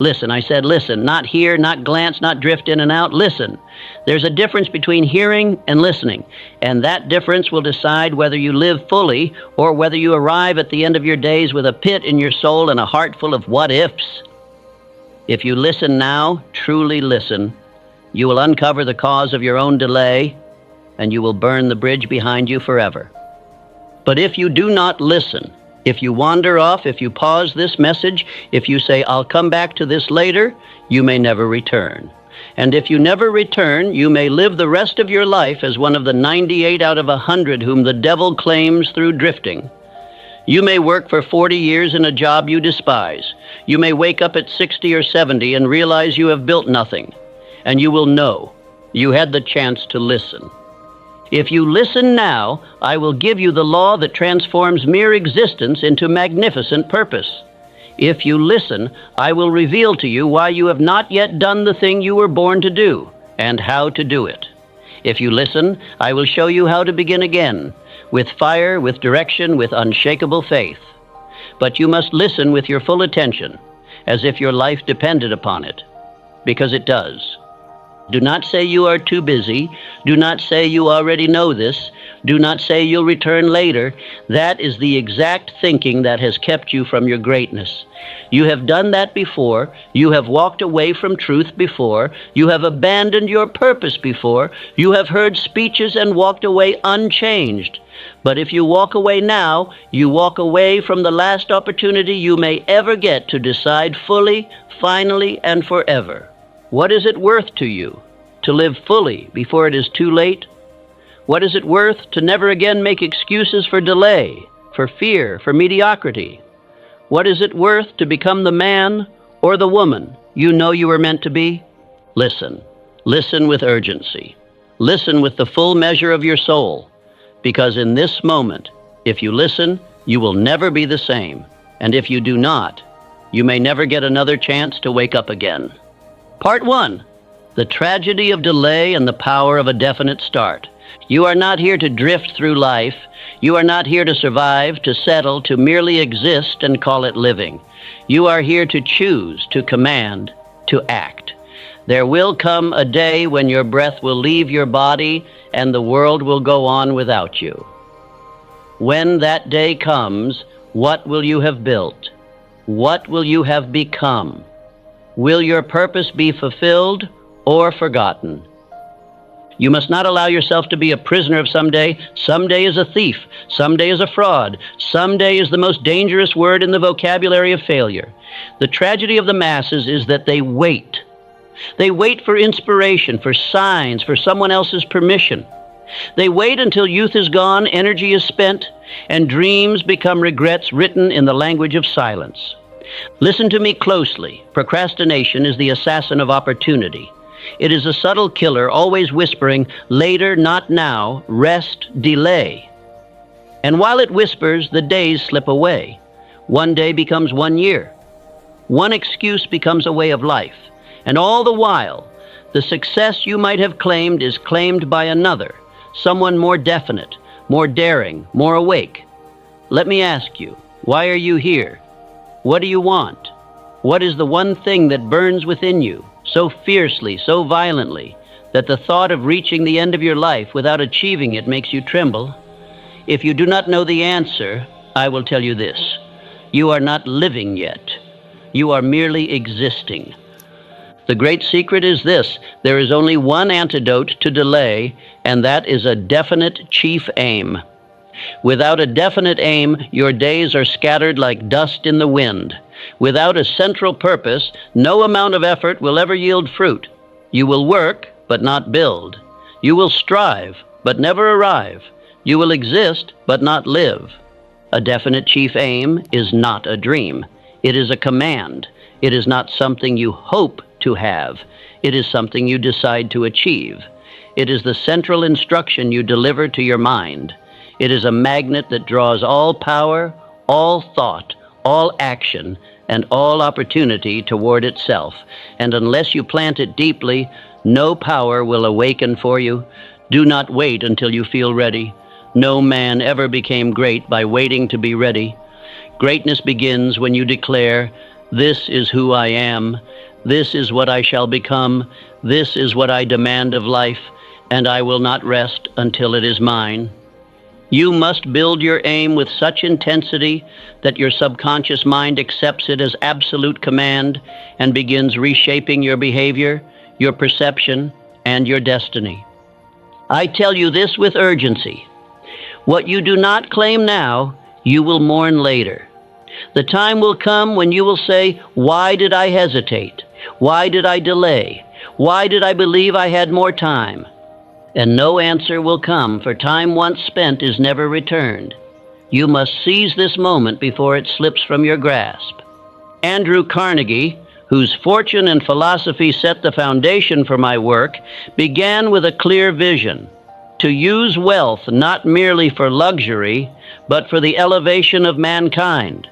Listen, I said listen, not hear, not glance, not drift in and out. Listen. There's a difference between hearing and listening, and that difference will decide whether you live fully or whether you arrive at the end of your days with a pit in your soul and a heart full of what-ifs. If you listen now, truly listen, you will uncover the cause of your own delay, and you will burn the bridge behind you forever. But if you do not listen, if you wander off, if you pause this message, if you say, I'll come back to this later, you may never return. And if you never return, you may live the rest of your life as one of the 98 out of 100 whom the devil claims through drifting. You may work for 40 years in a job you despise. You may wake up at 60 or 70 and realize you have built nothing. And you will know you had the chance to listen. If you listen now, I will give you the law that transforms mere existence into magnificent purpose. If you listen, I will reveal to you why you have not yet done the thing you were born to do, and how to do it. If you listen, I will show you how to begin again, with fire, with direction, with unshakable faith. But you must listen with your full attention, as if your life depended upon it, because it does. Do not say you are too busy. Do not say you already know this. Do not say you'll return later. That is the exact thinking that has kept you from your greatness. You have done that before. You have walked away from truth before. You have abandoned your purpose before. You have heard speeches and walked away unchanged. But if you walk away now, you walk away from the last opportunity you may ever get to decide fully, finally, and forever. What is it worth to you to live fully before it is too late? What is it worth to never again make excuses for delay, for fear, for mediocrity? What is it worth to become the man or the woman you know you were meant to be? Listen. Listen with urgency. Listen with the full measure of your soul, because in this moment, if you listen, you will never be the same. And if you do not, you may never get another chance to wake up again. Part 1. The tragedy of delay and the power of a definite start. You are not here to drift through life. You are not here to survive, to settle, to merely exist and call it living. You are here to choose, to command, to act. There will come a day when your breath will leave your body and the world will go on without you. When that day comes, what will you have built? What will you have become? Will your purpose be fulfilled or forgotten? You must not allow yourself to be a prisoner of someday. Someday is a thief. Someday is a fraud. Someday is the most dangerous word in the vocabulary of failure. The tragedy of the masses is that they wait. They wait for inspiration, for signs, for someone else's permission. They wait until youth is gone, energy is spent, and dreams become regrets written in the language of silence. Listen to me closely. Procrastination is the assassin of opportunity. It is a subtle killer, always whispering, later, not now, rest, delay. And while it whispers, the days slip away. One day becomes 1 year. One excuse becomes a way of life. And all the while, the success you might have claimed is claimed by another, someone more definite, more daring, more awake. Let me ask you, why are you here? What do you want? What is the one thing that burns within you so fiercely, so violently, that the thought of reaching the end of your life without achieving it makes you tremble? If you do not know the answer, I will tell you this. You are not living yet. You are merely existing. The great secret is this: there is only one antidote to delay, and that is a definite chief aim. Without a definite aim, your days are scattered like dust in the wind. Without a central purpose, no amount of effort will ever yield fruit. You will work, but not build. You will strive, but never arrive. You will exist, but not live. A definite chief aim is not a dream. It is a command. It is not something you hope to have. It is something you decide to achieve. It is the central instruction you deliver to your mind. It is a magnet that draws all power, all thought, all action, and all opportunity toward itself. And unless you plant it deeply, no power will awaken for you. Do not wait until you feel ready. No man ever became great by waiting to be ready. Greatness begins when you declare, This is who I am. This is what I shall become. This is what I demand of life, and I will not rest until it is mine. You must build your aim with such intensity that your subconscious mind accepts it as absolute command and begins reshaping your behavior, your perception, and your destiny. I tell you this with urgency. What you do not claim now, you will mourn later. The time will come when you will say, "Why did I hesitate? Why did I delay? Why did I believe I had more time?" And no answer will come, for time once spent is never returned. You must seize this moment before it slips from your grasp. Andrew Carnegie, whose fortune and philosophy set the foundation for my work, began with a clear vision: to use wealth not merely for luxury, but for the elevation of mankind.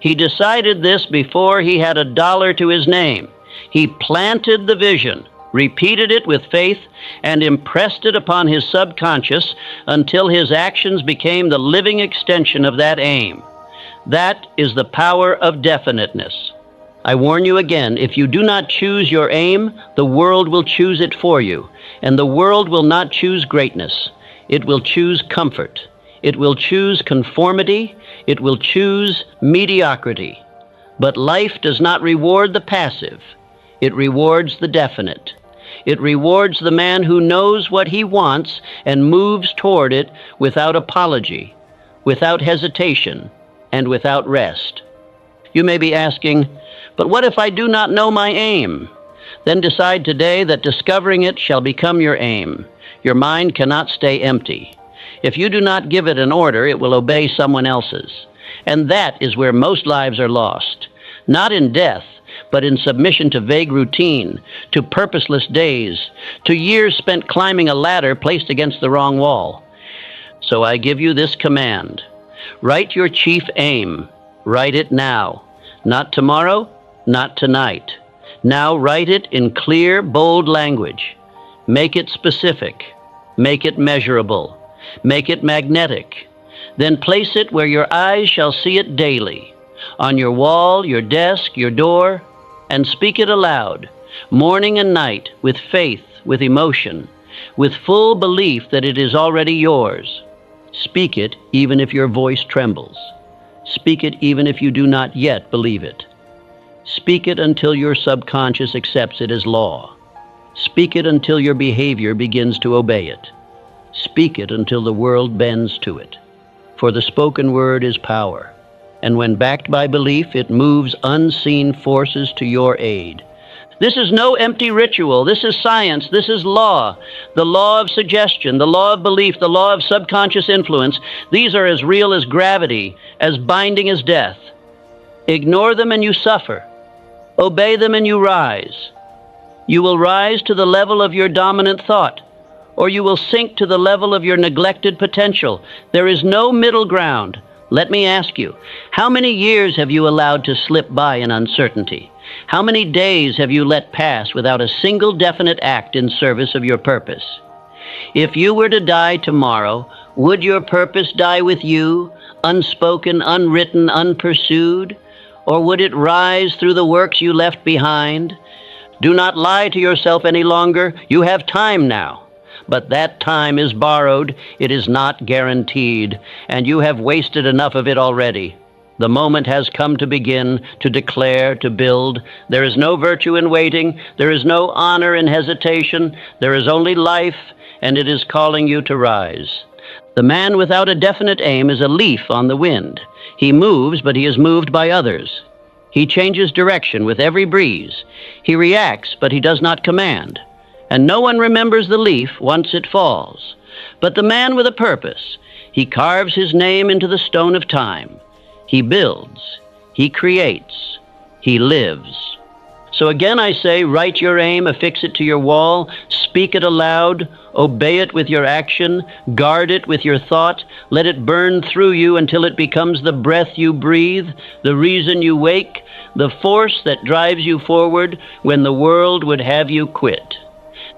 He decided this before he had a dollar to his name. He planted the vision, repeated it with faith, and impressed it upon his subconscious until his actions became the living extension of that aim. That is the power of definiteness. I warn you again, if you do not choose your aim, the world will choose it for you, and the world will not choose greatness. It will choose comfort. It will choose conformity. It will choose mediocrity. But life does not reward the passive. It rewards the definite. It rewards the man who knows what he wants and moves toward it without apology, without hesitation, and without rest. You may be asking, but what if I do not know my aim? Then decide today that discovering it shall become your aim. Your mind cannot stay empty. If you do not give it an order, it will obey someone else's. And that is where most lives are lost. Not in death, but in submission to vague routine, to purposeless days, to years spent climbing a ladder placed against the wrong wall. So I give you this command. Write your chief aim. Write it now. Not tomorrow, not tonight. Now write it in clear, bold language. Make it specific. Make it measurable. Make it magnetic. Then place it where your eyes shall see it daily, on your wall, your desk, your door, and speak it aloud, morning and night, with faith, with emotion, with full belief that it is already yours. Speak it even if your voice trembles. Speak it even if you do not yet believe it. Speak it until your subconscious accepts it as law. Speak it until your behavior begins to obey it. Speak it until the world bends to it. For the spoken word is power, and when backed by belief, it moves unseen forces to your aid. This is no empty ritual. This is science. This is law. The law of suggestion, the law of belief, the law of subconscious influence. These are as real as gravity, as binding as death. Ignore them and you suffer. Obey them and you rise. You will rise to the level of your dominant thought, or you will sink to the level of your neglected potential. There is no middle ground. Let me ask you, how many years have you allowed to slip by in uncertainty? How many days have you let pass without a single definite act in service of your purpose? If you were to die tomorrow, would your purpose die with you, unspoken, unwritten, unpursued? Or would it rise through the works you left behind? Do not lie to yourself any longer. You have time now. But that time is borrowed, it is not guaranteed, and you have wasted enough of it already. The moment has come to begin, to declare, to build. There is no virtue in waiting, there is no honor in hesitation, there is only life, and it is calling you to rise. The man without a definite aim is a leaf on the wind. He moves, but he is moved by others. He changes direction with every breeze. He reacts, but he does not command. And no one remembers the leaf once it falls. But the man with a purpose, he carves his name into the stone of time. He builds, he creates, he lives. So again I say, write your aim, affix it to your wall, speak it aloud, obey it with your action, guard it with your thought, let it burn through you until it becomes the breath you breathe, the reason you wake, the force that drives you forward when the world would have you quit.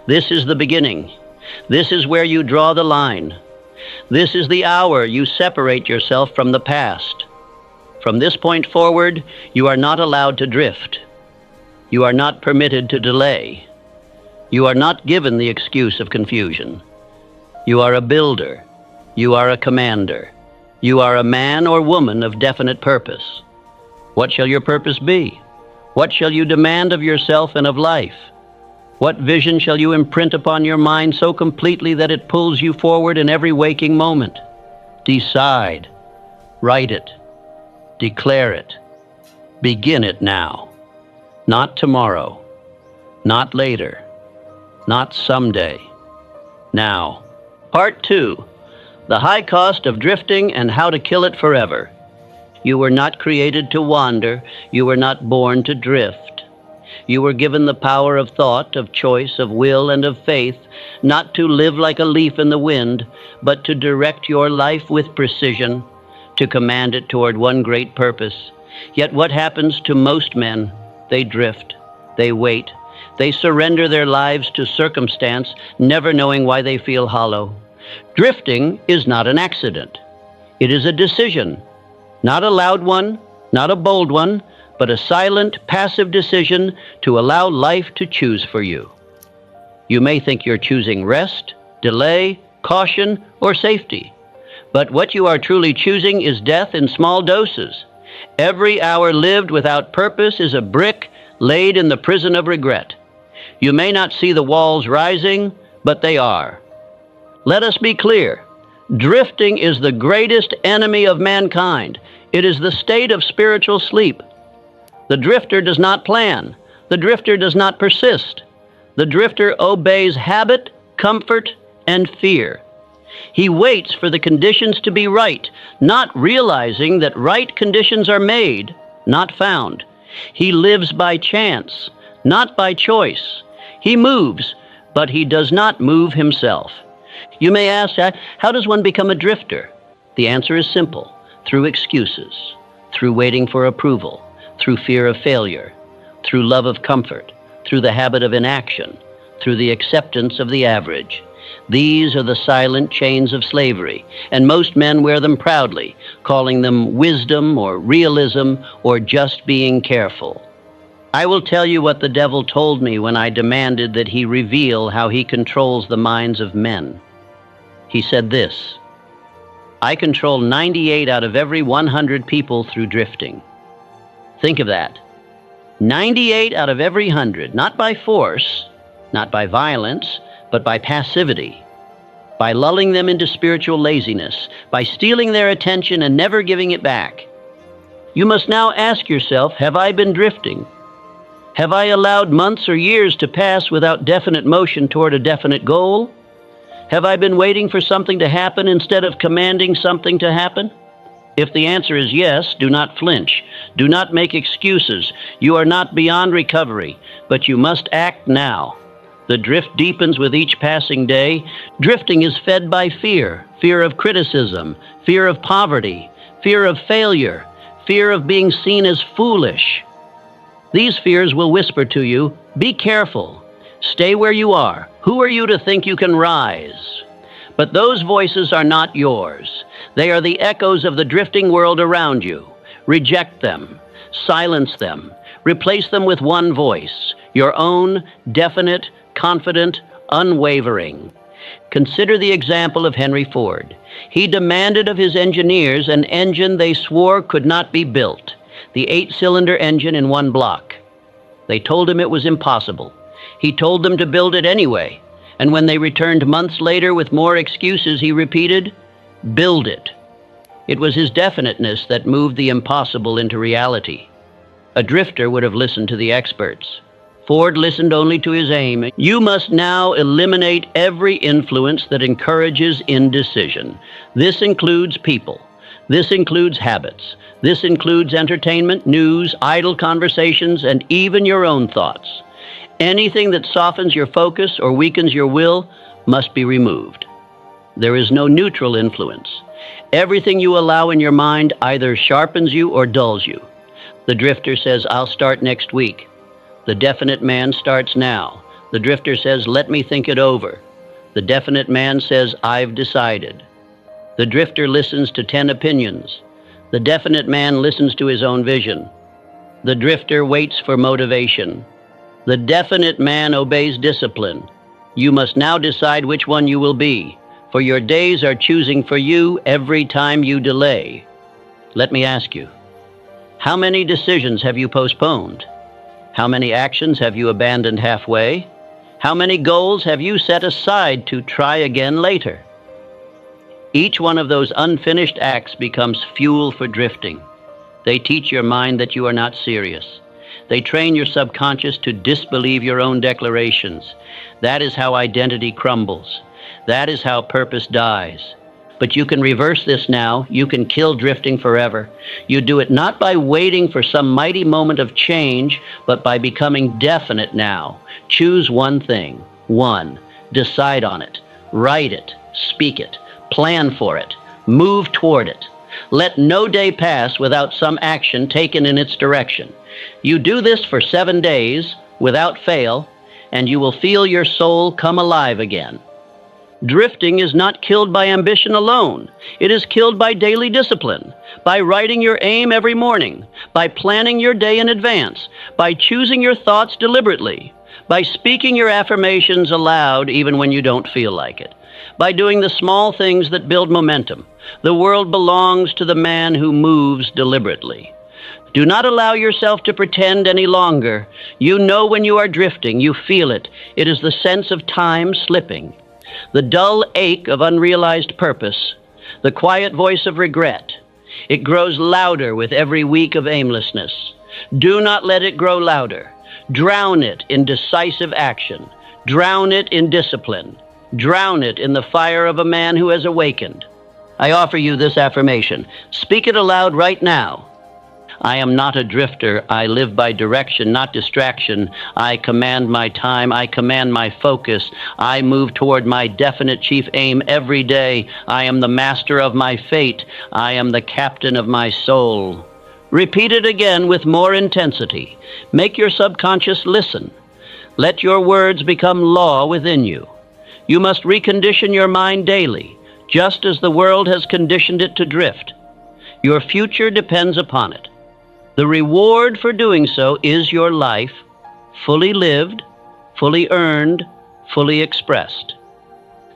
This is the beginning. This is where you draw the line. This is the hour you separate yourself from the past. From this point forward, you are not allowed to drift. You are not permitted to delay. You are not given the excuse of confusion. You are a builder. You are a commander. You are a man or woman of definite purpose. What shall your purpose be? What shall you demand of yourself and of life? What vision shall you imprint upon your mind so completely that it pulls you forward in every waking moment? Decide. Write it. Declare it. Begin it now. Not tomorrow. Not later. Not someday. Now. Part 2. The high cost of drifting and how to kill it forever. You were not created to wander. You were not born to drift. You were given the power of thought, of choice, of will, and of faith, not to live like a leaf in the wind, but to direct your life with precision, to command it toward one great purpose. Yet what happens to most men? They drift. They wait. They surrender their lives to circumstance, never knowing why they feel hollow. Drifting is not an accident. It is a decision. Not a loud one, not a bold one, but a silent, passive decision to allow life to choose for you. You may think you're choosing rest, delay, caution, or safety. But what you are truly choosing is death in small doses. Every hour lived without purpose is a brick laid in the prison of regret. You may not see the walls rising, but they are. Let us be clear. Drifting is the greatest enemy of mankind. It is the state of spiritual sleep. The drifter does not plan. The drifter does not persist. The drifter obeys habit, comfort, and fear. He waits for the conditions to be right, not realizing that right conditions are made, not found. He lives by chance, not by choice. He moves, but he does not move himself. You may ask, how does one become a drifter? The answer is simple: through excuses, through waiting for approval, through fear of failure, through love of comfort, through the habit of inaction, through the acceptance of the average. These are the silent chains of slavery, and most men wear them proudly, calling them wisdom or realism or just being careful. I will tell you what the devil told me when I demanded that he reveal how he controls the minds of men. He said this: I control 98 out of every 100 people through drifting. Think of that. 98 out of every 100, not by force, not by violence, but by passivity, by lulling them into spiritual laziness, by stealing their attention and never giving it back. You must now ask yourself, have I been drifting? Have I allowed months or years to pass without definite motion toward a definite goal? Have I been waiting for something to happen instead of commanding something to happen? If the answer is yes, do not flinch. Do not make excuses. You are not beyond recovery, but you must act now. The drift deepens with each passing day. Drifting is fed by fear, fear of criticism, fear of poverty, fear of failure, fear of being seen as foolish. These fears will whisper to you, be careful. Stay where you are. Who are you to think you can rise? But those voices are not yours. They are the echoes of the drifting world around you. Reject them. Silence them. Replace them with one voice, your own, definite, confident, unwavering. Consider the example of Henry Ford. He demanded of his engineers an engine they swore could not be built, the 8-cylinder engine in one block. They told him it was impossible. He told them to build it anyway, and when they returned months later with more excuses, he repeated, build it. It was his definiteness that moved the impossible into reality. A drifter would have listened to the experts. Ford listened only to his aim. You must now eliminate every influence that encourages indecision. This includes people. This includes habits. This includes entertainment, news, idle conversations, and even your own thoughts. Anything that softens your focus or weakens your will must be removed. There is no neutral influence. Everything you allow in your mind either sharpens you or dulls you. The drifter says, I'll start next week. The definite man starts now. The drifter says, let me think it over. The definite man says, I've decided. The drifter listens to 10 opinions. The definite man listens to his own vision. The drifter waits for motivation. The definite man obeys discipline. You must now decide which one you will be, for your days are choosing for you every time you delay. Let me ask you, how many decisions have you postponed? How many actions have you abandoned halfway? How many goals have you set aside to try again later? Each one of those unfinished acts becomes fuel for drifting. They teach your mind that you are not serious. They train your subconscious to disbelieve your own declarations. That is how identity crumbles. That is how purpose dies. But you can reverse this now. You can kill drifting forever. You do it not by waiting for some mighty moment of change, but by becoming definite now. Choose one thing. One. Decide on it. Write it. Speak it. Plan for it. Move toward it. Let no day pass without some action taken in its direction. You do this for 7 days without fail, and you will feel your soul come alive again. Drifting is not killed by ambition alone. It is killed by daily discipline, by writing your aim every morning, by planning your day in advance, by choosing your thoughts deliberately, by speaking your affirmations aloud even when you don't feel like it, by doing the small things that build momentum. The world belongs to the man who moves deliberately. Do not allow yourself to pretend any longer. You know when you are drifting. You feel it. It is the sense of time slipping, the dull ache of unrealized purpose, the quiet voice of regret. It grows louder with every week of aimlessness. Do not let it grow louder. Drown it in decisive action. Drown it in discipline. Drown it in the fire of a man who has awakened. I offer you this affirmation. Speak it aloud right now. I am not a drifter. I live by direction, not distraction. I command my time. I command my focus. I move toward my definite chief aim every day. I am the master of my fate. I am the captain of my soul. Repeat it again with more intensity. Make your subconscious listen. Let your words become law within you. You must recondition your mind daily, just as the world has conditioned it to drift. Your future depends upon it. The reward for doing so is your life, fully lived, fully earned, fully expressed.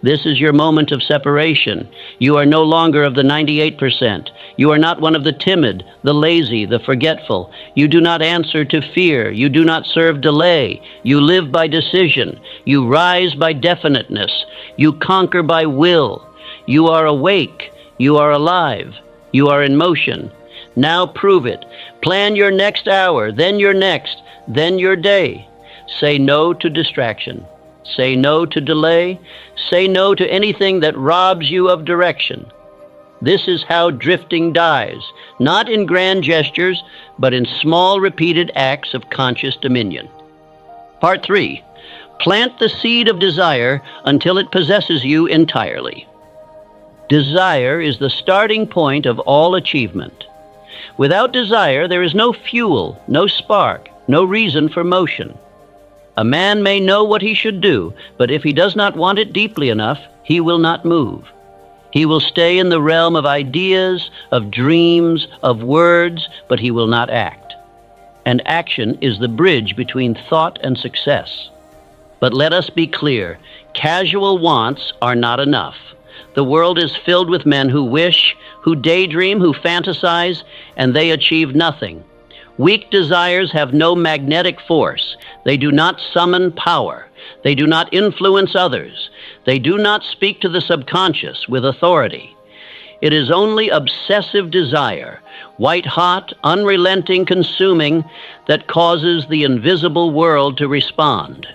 This is your moment of separation. You are no longer of the 98%. You are not one of the timid, the lazy, the forgetful. You do not answer to fear. You do not serve delay. You live by decision. You rise by definiteness. You conquer by will. You are awake. You are alive. You are in motion. Now prove it. Plan your next hour, then your next, then your day. Say no to distraction. Say no to delay. Say no to anything that robs you of direction. This is how drifting dies, not in grand gestures, but in small repeated acts of conscious dominion. Part 3. Plant the seed of desire until it possesses you entirely. Desire is the starting point of all achievement. Without desire, there is no fuel, no spark, no reason for motion. A man may know what he should do, but if he does not want it deeply enough, he will not move. He will stay in the realm of ideas, of dreams, of words, but he will not act. And action is the bridge between thought and success. But let us be clear, casual wants are not enough. The world is filled with men who wish, who daydream, who fantasize, and they achieve nothing. Weak desires have no magnetic force. They do not summon power. They do not influence others. They do not speak to the subconscious with authority. It is only obsessive desire, white-hot, unrelenting, consuming, that causes the invisible world to respond.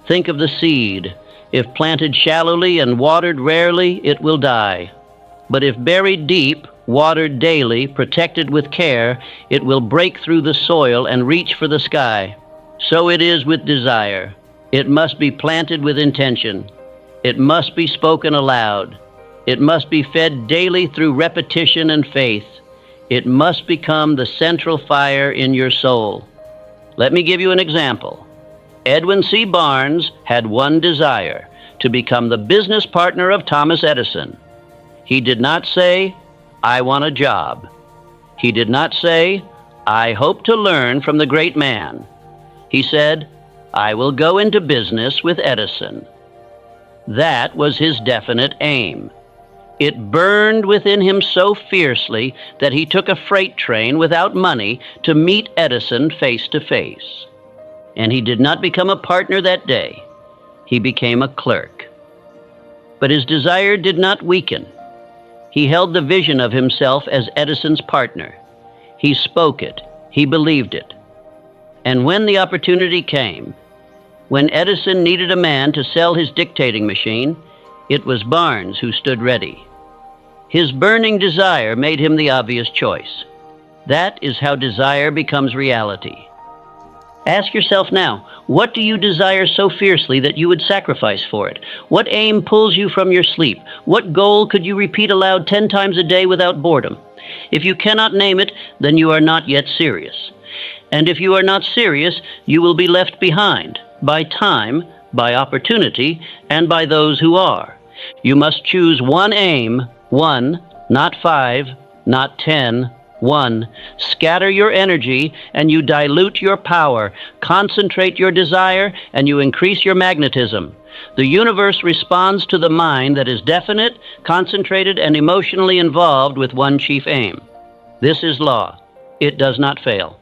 Think of the seed. If planted shallowly and watered rarely, it will die. But if buried deep, watered daily, protected with care, it will break through the soil and reach for the sky. So it is with desire. It must be planted with intention. It must be spoken aloud. It must be fed daily through repetition and faith. It must become the central fire in your soul. Let me give you an example. Edwin C. Barnes had one desire: to become the business partner of Thomas Edison. He did not say, "I want a job." He did not say, "I hope to learn from the great man." He said, "I will go into business with Edison." That was his definite aim. It burned within him so fiercely that he took a freight train without money to meet Edison face to face. And he did not become a partner that day. He became a clerk. But his desire did not weaken. He held the vision of himself as Edison's partner. He spoke it. He believed it. And when the opportunity came, when Edison needed a man to sell his dictating machine, it was Barnes who stood ready. His burning desire made him the obvious choice. That is how desire becomes reality. Ask yourself now, what do you desire so fiercely that you would sacrifice for it? What aim pulls you from your sleep? What goal could you repeat aloud 10 times a day without boredom? If you cannot name it, then you are not yet serious. And if you are not serious, you will be left behind by time, by opportunity, and by those who are. You must choose one aim, one, not 5, not 10, one. Scatter your energy and you dilute your power. Concentrate your desire and you increase your magnetism. The universe responds to the mind that is definite, concentrated, and emotionally involved with one chief aim. This is law. It does not fail.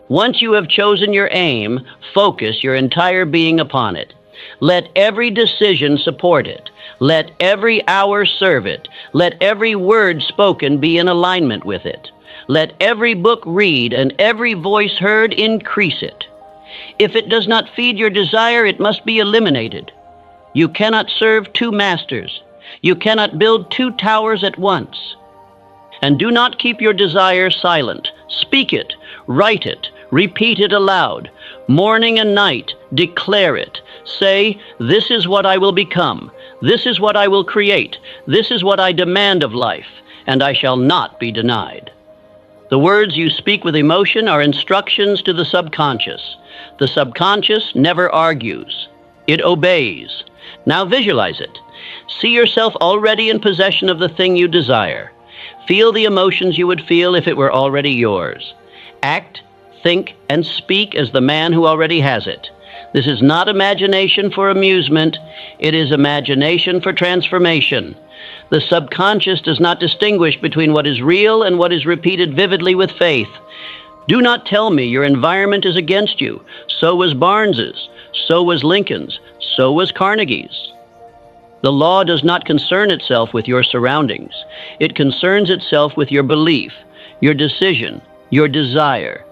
Once you have chosen your aim, focus your entire being upon it. Let every decision support it. Let every hour serve it. Let every word spoken be in alignment with it. Let every book read and every voice heard increase it. If it does not feed your desire, it must be eliminated. You cannot serve two masters. You cannot build two towers at once. And do not keep your desire silent. Speak it, write it, repeat it aloud. Morning and night, declare it. Say, "This is what I will become. This is what I will create. This is what I demand of life, and I shall not be denied." The words you speak with emotion are instructions to the subconscious. The subconscious never argues. It obeys. Now visualize it. See yourself already in possession of the thing you desire. Feel the emotions you would feel if it were already yours. Act, think, and speak as the man who already has it. This is not imagination for amusement. It is imagination for transformation. The subconscious does not distinguish between what is real and what is repeated vividly with faith. Do not tell me your environment is against you. So was Barnes's. So was Lincoln's. So was Carnegie's. The law does not concern itself with your surroundings. It concerns itself with your belief, your decision, your desire.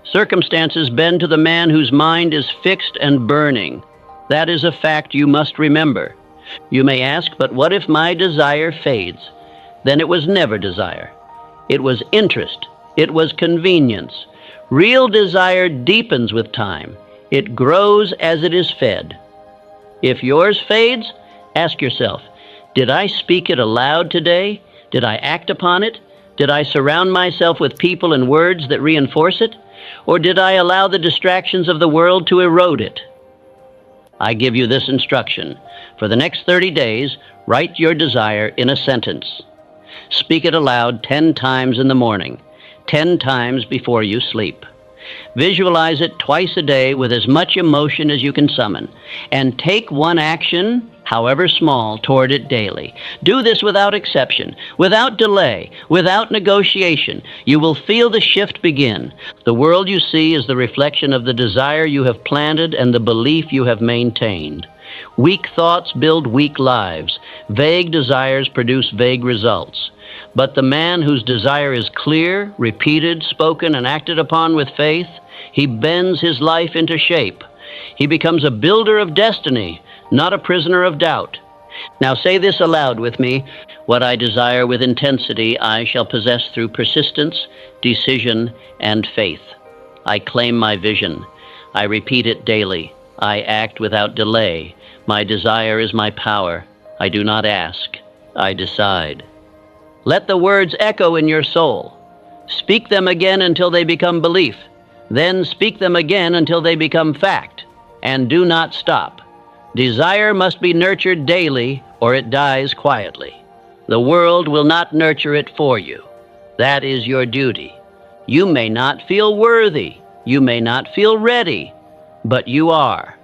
Circumstances bend to the man whose mind is fixed and burning. That is a fact you must remember. You may ask, but what if my desire fades? Then it was never desire. It was interest. It was convenience. Real desire deepens with time. It grows as it is fed. If yours fades, ask yourself, did I speak it aloud today? Did I act upon it? Did I surround myself with people and words that reinforce it? Or did I allow the distractions of the world to erode it? I give you this instruction. For the next 30 days, write your desire in a sentence. Speak it aloud 10 times in the morning, 10 times before you sleep. Visualize it twice a day with as much emotion as you can summon, and take one action, however small, toward it daily. Do this without exception, without delay, without negotiation. You will feel the shift begin. The world you see is the reflection of the desire you have planted and the belief you have maintained. Weak thoughts build weak lives. Vague desires produce vague results. But the man whose desire is clear, repeated, spoken, and acted upon with faith, he bends his life into shape. He becomes a builder of destiny, not a prisoner of doubt. Now say this aloud with me. What I desire with intensity, I shall possess through persistence, decision, and faith. I claim my vision. I repeat it daily. I act without delay. My desire is my power. I do not ask. I decide. Let the words echo in your soul. Speak them again until they become belief. Then speak them again until they become fact. And do not stop. Desire must be nurtured daily, or it dies quietly. The world will not nurture it for you. That is your duty. You may not feel worthy. You may not feel ready, but you are.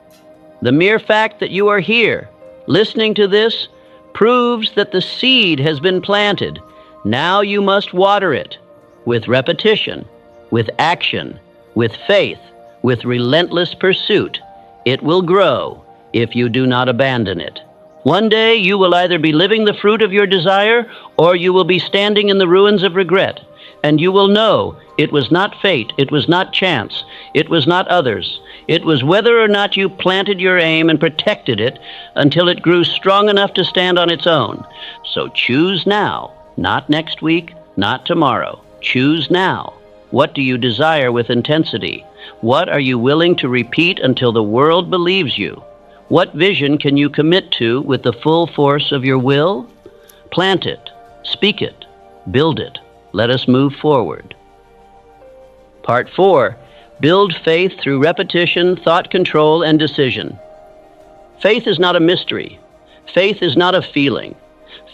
The mere fact that you are here, listening to this, proves that the seed has been planted. Now you must water it with repetition, with action, with faith, with relentless pursuit. It will grow if you do not abandon it. One day you will either be living the fruit of your desire, or you will be standing in the ruins of regret, and you will know it was not fate, it was not chance, it was not others. It was whether or not you planted your aim and protected it until it grew strong enough to stand on its own. So choose now, not next week, not tomorrow. Choose now. What do you desire with intensity? What are you willing to repeat until the world believes you? What vision can you commit to with the full force of your will? Plant it, speak it, build it. Let us move forward. Part 4. Build faith through repetition, thought control, and decision. Faith is not a mystery. Faith is not a feeling.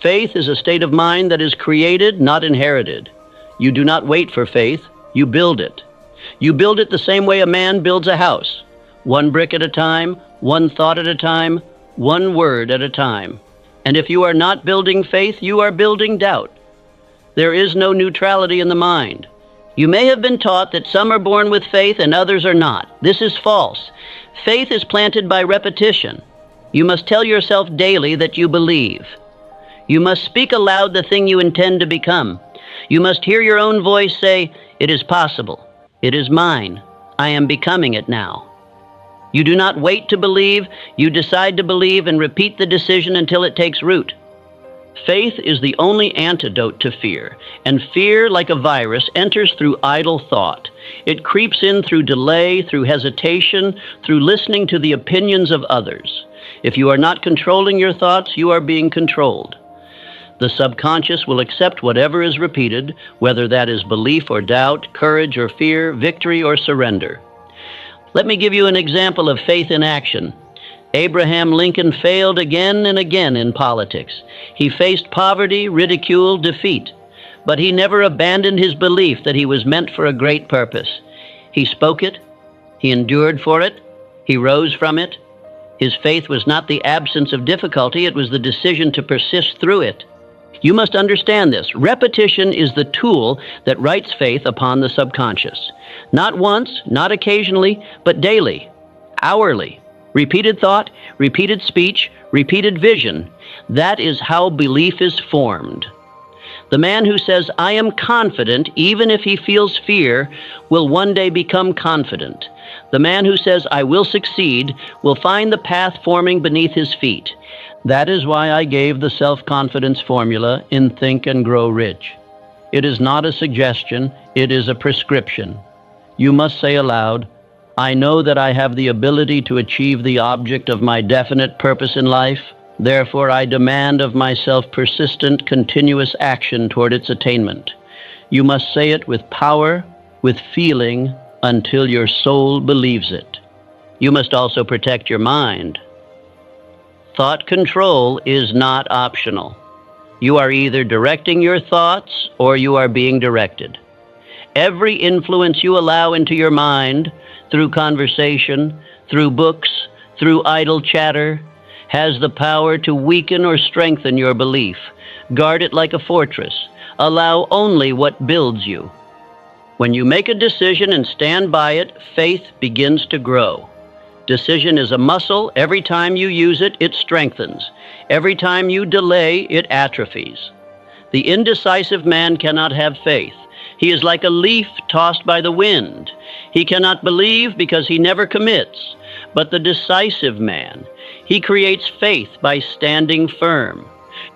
Faith is a state of mind that is created, not inherited. You do not wait for faith, you build it. You build it the same way a man builds a house. One brick at a time, one thought at a time, one word at a time. And if you are not building faith, you are building doubt. There is no neutrality in the mind. You may have been taught that some are born with faith and others are not. This is false. Faith is planted by repetition. You must tell yourself daily that you believe. You must speak aloud the thing you intend to become. You must hear your own voice say, "It is possible. It is mine. I am becoming it now." You do not wait to believe. You decide to believe and repeat the decision until it takes root. Faith is the only antidote to fear, and fear, like a virus, enters through idle thought. It creeps in through delay, through hesitation, through listening to the opinions of others. If you are not controlling your thoughts, you are being controlled. The subconscious will accept whatever is repeated, whether that is belief or doubt, courage or fear, victory or surrender. Let me give you an example of faith in action. Abraham Lincoln failed again and again in politics. He faced poverty, ridicule, defeat, but he never abandoned his belief that he was meant for a great purpose. He spoke it, he endured for it, he rose from it. His faith was not the absence of difficulty, it was the decision to persist through it. You must understand this. Repetition is the tool that writes faith upon the subconscious. Not once, not occasionally, but daily, hourly. Repeated thought, repeated speech, repeated vision. That is how belief is formed. The man who says, "I am confident," even if he feels fear, will one day become confident. The man who says, "I will succeed," will find the path forming beneath his feet. That is why I gave the self-confidence formula in Think and Grow Rich. It is not a suggestion, it is a prescription. You must say aloud, "I know that I have the ability to achieve the object of my definite purpose in life. Therefore, I demand of myself persistent, continuous action toward its attainment." You must say it with power, with feeling, until your soul believes it. You must also protect your mind. Thought control is not optional. You are either directing your thoughts or you are being directed. Every influence you allow into your mind, through conversation, through books, through idle chatter, has the power to weaken or strengthen your belief. Guard it like a fortress. Allow only what builds you. When you make a decision and stand by it, faith begins to grow. Decision is a muscle. Every time you use it, it strengthens. Every time you delay, it atrophies. The indecisive man cannot have faith. He is like a leaf tossed by the wind. He cannot believe because he never commits. But the decisive man, he creates faith by standing firm.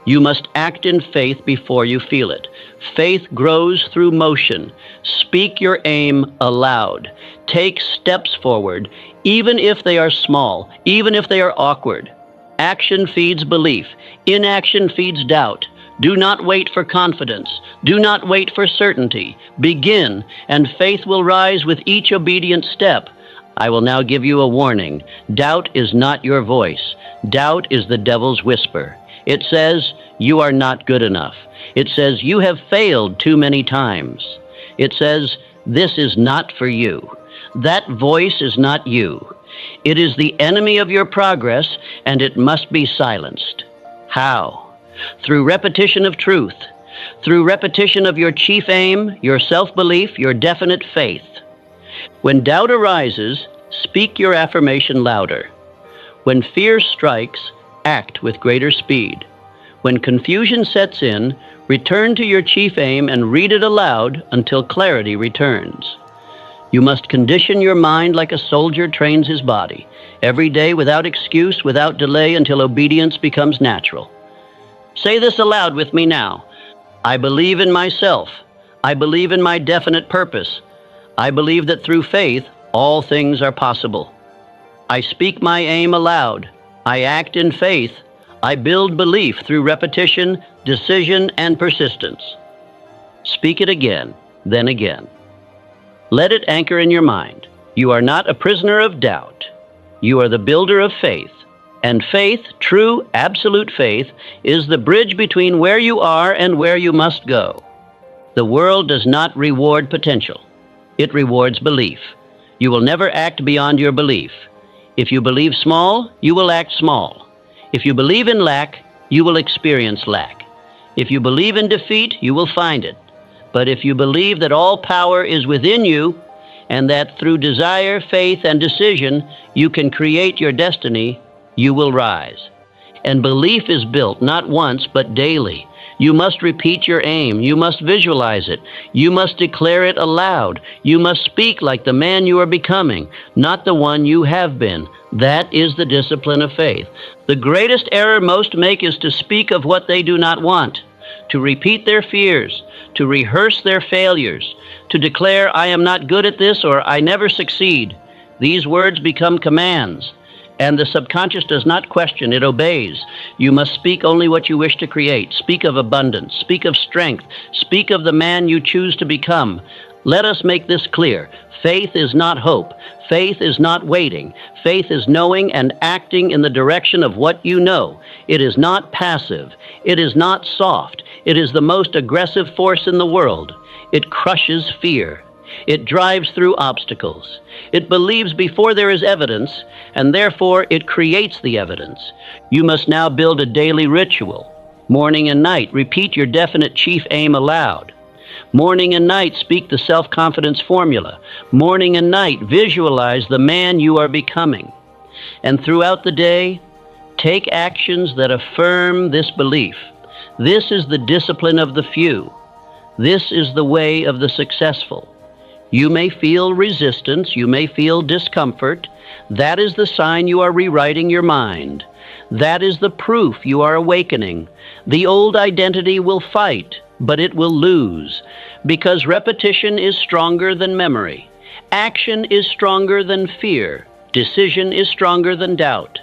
You must act in faith before you feel it. Faith grows through motion. Speak your aim aloud. Take steps forward, even if they are small, even if they are awkward. Action feeds belief. Inaction feeds doubt. Do not wait for confidence. Do not wait for certainty. Begin, and faith will rise with each obedient step. I will now give you a warning. Doubt is not your voice. Doubt is the devil's whisper. It says, you are not good enough. It says, you have failed too many times. It says, this is not for you. That voice is not you. It is the enemy of your progress, and it must be silenced. How? Through repetition of truth, through repetition of your chief aim, your self-belief, your definite faith. When doubt arises, speak your affirmation louder. When fear strikes, act with greater speed. When confusion sets in, return to your chief aim and read it aloud until clarity returns. You must condition your mind like a soldier trains his body, every day without excuse, without delay, until obedience becomes natural. Say this aloud with me now. I believe in myself. I believe in my definite purpose. I believe that through faith, all things are possible. I speak my aim aloud. I act in faith. I build belief through repetition, decision, and persistence. Speak it again, then again. Let it anchor in your mind. You are not a prisoner of doubt. You are the builder of faith. And faith, true, absolute faith, is the bridge between where you are and where you must go. The world does not reward potential. It rewards belief. You will never act beyond your belief. If you believe small, you will act small. If you believe in lack, you will experience lack. If you believe in defeat, you will find it. But if you believe that all power is within you, and that through desire, faith, and decision, you can create your destiny, you will rise. And belief is built not once, but daily. You must repeat your aim. You must visualize it. You must declare it aloud. You must speak like the man you are becoming, not the one you have been. That is the discipline of faith. The greatest error most make is to speak of what they do not want, to repeat their fears, to rehearse their failures, to declare, I am not good at this, or I never succeed. These words become commands. And the subconscious does not question, it obeys. You must speak only what you wish to create. Speak of abundance. Speak of strength. Speak of the man you choose to become. Let us make this clear. Faith is not hope. Faith is not waiting. Faith is knowing and acting in the direction of what you know. It is not passive. It is not soft. It is the most aggressive force in the world. It crushes fear. It drives through obstacles. It believes before there is evidence, and therefore it creates the evidence. You must now build a daily ritual. Morning and night, repeat your definite chief aim aloud. Morning and night, speak the self-confidence formula. Morning and night, visualize the man you are becoming. And throughout the day, take actions that affirm this belief. This is the discipline of the few. This is the way of the successful. You may feel resistance, you may feel discomfort. That is the sign you are rewriting your mind. That is the proof you are awakening. The old identity will fight, but it will lose, because repetition is stronger than memory. Action is stronger than fear. Decision is stronger than doubt.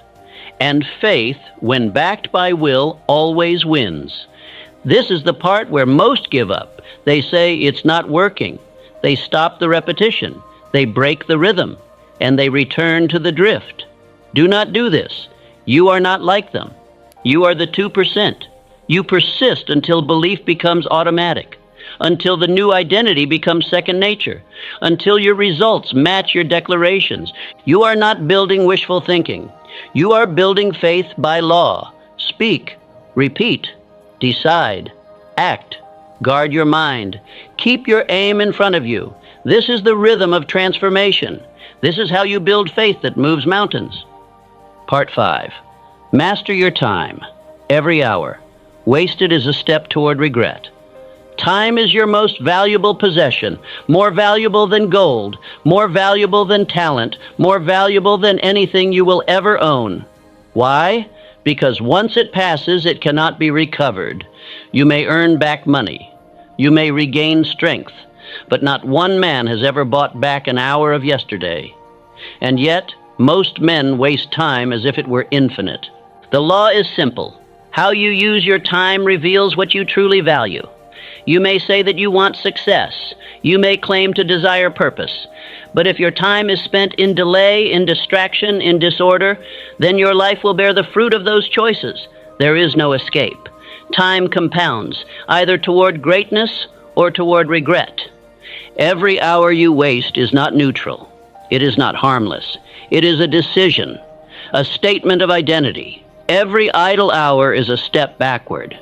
And faith, when backed by will, always wins. This is the part where most give up. They say it's not working. They stop the repetition, they break the rhythm, and they return to the drift. Do not do this. You are not like them. You are the 2%. You persist until belief becomes automatic, until the new identity becomes second nature, until your results match your declarations. You are not building wishful thinking. You are building faith by law. Speak, repeat, decide, act. Guard your mind. Keep your aim in front of you. This is the rhythm of transformation. This is how you build faith that moves mountains. Part 5. Master your time. Every hour. Wasted is a step toward regret. Time is your most valuable possession, more valuable than gold, more valuable than talent, more valuable than anything you will ever own. Why? Because once it passes, it cannot be recovered. You may earn back money. You may regain strength, but not one man has ever bought back an hour of yesterday. And yet, most men waste time as if it were infinite. The law is simple. How you use your time reveals what you truly value. You may say that you want success. You may claim to desire purpose. But if your time is spent in delay, in distraction, in disorder, then your life will bear the fruit of those choices. There is no escape. Time compounds, either toward greatness or toward regret. Every hour you waste is not neutral. It is not harmless. It is a decision, a statement of identity. Every idle hour is a step backward.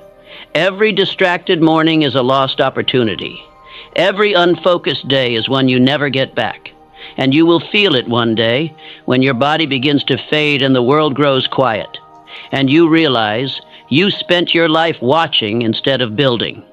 Every distracted morning is a lost opportunity. Every unfocused day is one you never get back. And you will feel it one day when your body begins to fade and the world grows quiet. And you realize you spent your life watching instead of building.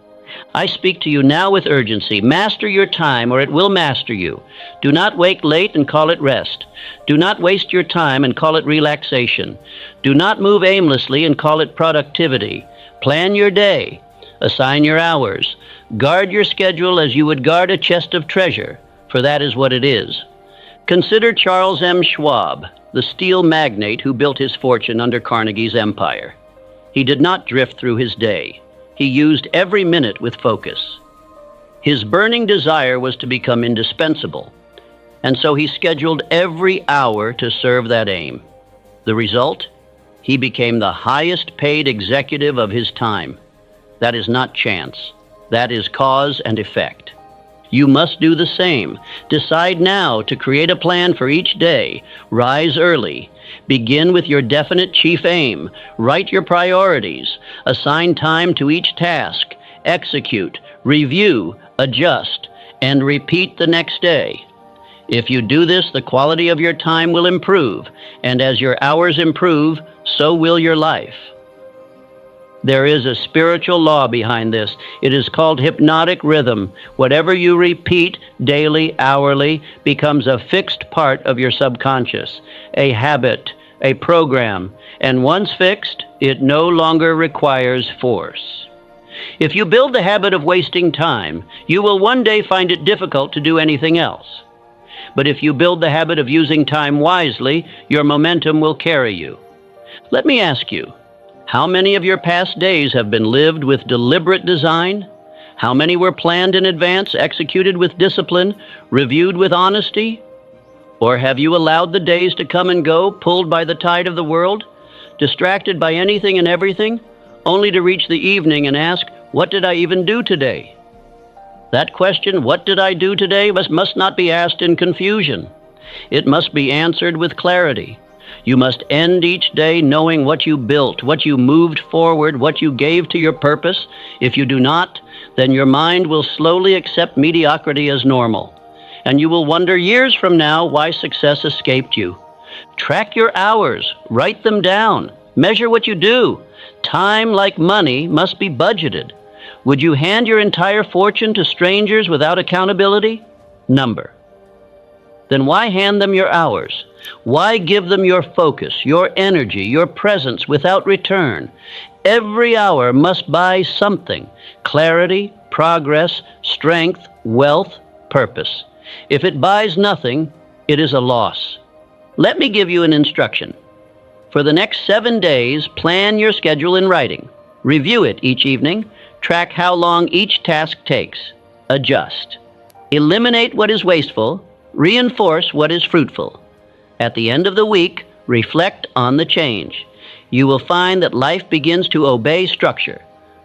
I speak to you now with urgency. Master your time, or it will master you. Do not wake late and call it rest. Do not waste your time and call it relaxation. Do not move aimlessly and call it productivity. Plan your day. Assign your hours. Guard your schedule as you would guard a chest of treasure, for that is what it is. Consider Charles M. Schwab, the steel magnate who built his fortune under Carnegie's empire. He did not drift through his day. He used every minute with focus. His burning desire was to become indispensable, and so he scheduled every hour to serve that aim. The result? He became the highest paid executive of his time. That is not chance. That is cause and effect. You must do the same. Decide now to create a plan for each day. Rise early. Begin with your definite chief aim. Write your priorities. Assign time to each task. Execute, review, adjust, and repeat the next day. If you do this, the quality of your time will improve, and as your hours improve, so will your life. There is a spiritual law behind this. It is called hypnotic rhythm. Whatever you repeat daily, hourly, becomes a fixed part of your subconscious, a habit, a program, and once fixed, it no longer requires force. If you build the habit of wasting time, you will one day find it difficult to do anything else. But if you build the habit of using time wisely, your momentum will carry you. Let me ask you, how many of your past days have been lived with deliberate design? How many were planned in advance, executed with discipline, reviewed with honesty? Or have you allowed the days to come and go, pulled by the tide of the world, distracted by anything and everything, only to reach the evening and ask, what did I even do today? That question, what did I do today, must not be asked in confusion. It must be answered with clarity. You must end each day knowing what you built, what you moved forward, what you gave to your purpose. If you do not, then your mind will slowly accept mediocrity as normal, and you will wonder years from now why success escaped you. Track your hours, write them down, measure what you do. Time, like money, must be budgeted. Would you hand your entire fortune to strangers without accountability? Number. Then why hand them your hours? Why give them your focus, your energy, your presence without return? Every hour must buy something: clarity, progress, strength, wealth, purpose. If it buys nothing, it is a loss. Let me give you an instruction. For the next 7 days, plan your schedule in writing. Review it each evening. Track how long each task takes. Adjust. Eliminate what is wasteful. Reinforce what is fruitful. At the end of the week, reflect on the change. You will find that life begins to obey structure.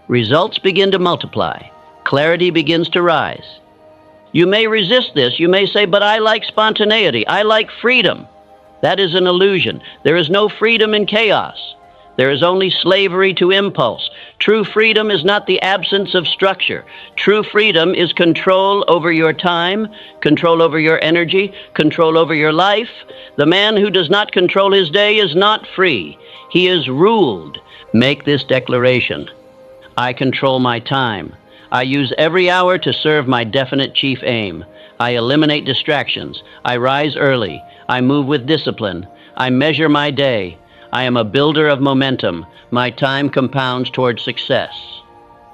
Results begin to multiply. Clarity begins to rise. You may resist this. You may say, but I like spontaneity. I like freedom. That is an illusion. There is no freedom in chaos. There is only slavery to impulse. True freedom is not the absence of structure. True freedom is control over your time, control over your energy, control over your life. The man who does not control his day is not free. He is ruled. Make this declaration. I control my time. I use every hour to serve my definite chief aim. I eliminate distractions. I rise early. I move with discipline. I measure my day. I am a builder of momentum. My time compounds toward success.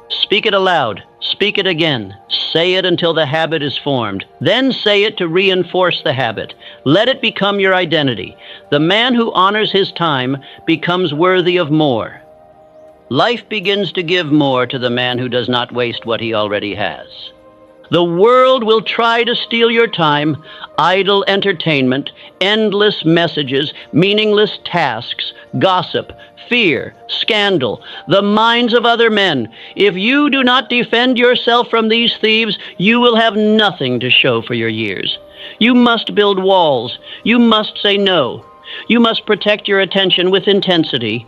Speak it aloud. Speak it again. Say it until the habit is formed. Then say it to reinforce the habit. Let it become your identity. The man who honors his time becomes worthy of more. Life begins to give more to the man who does not waste what he already has. The world will try to steal your time. Idle entertainment, endless messages, meaningless tasks, gossip, fear, scandal, the minds of other men. If you do not defend yourself from these thieves, you will have nothing to show for your years. You must build walls. You must say no. You must protect your attention with intensity.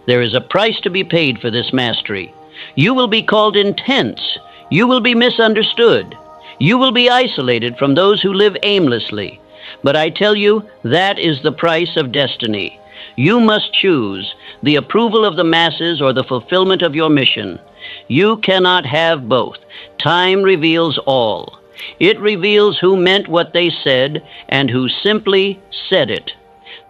There is a price to be paid for this mastery. You will be called intense. You will be misunderstood. You will be isolated from those who live aimlessly. But I tell you, that is the price of destiny. You must choose the approval of the masses or the fulfillment of your mission. You cannot have both. Time reveals all. It reveals who meant what they said and who simply said it.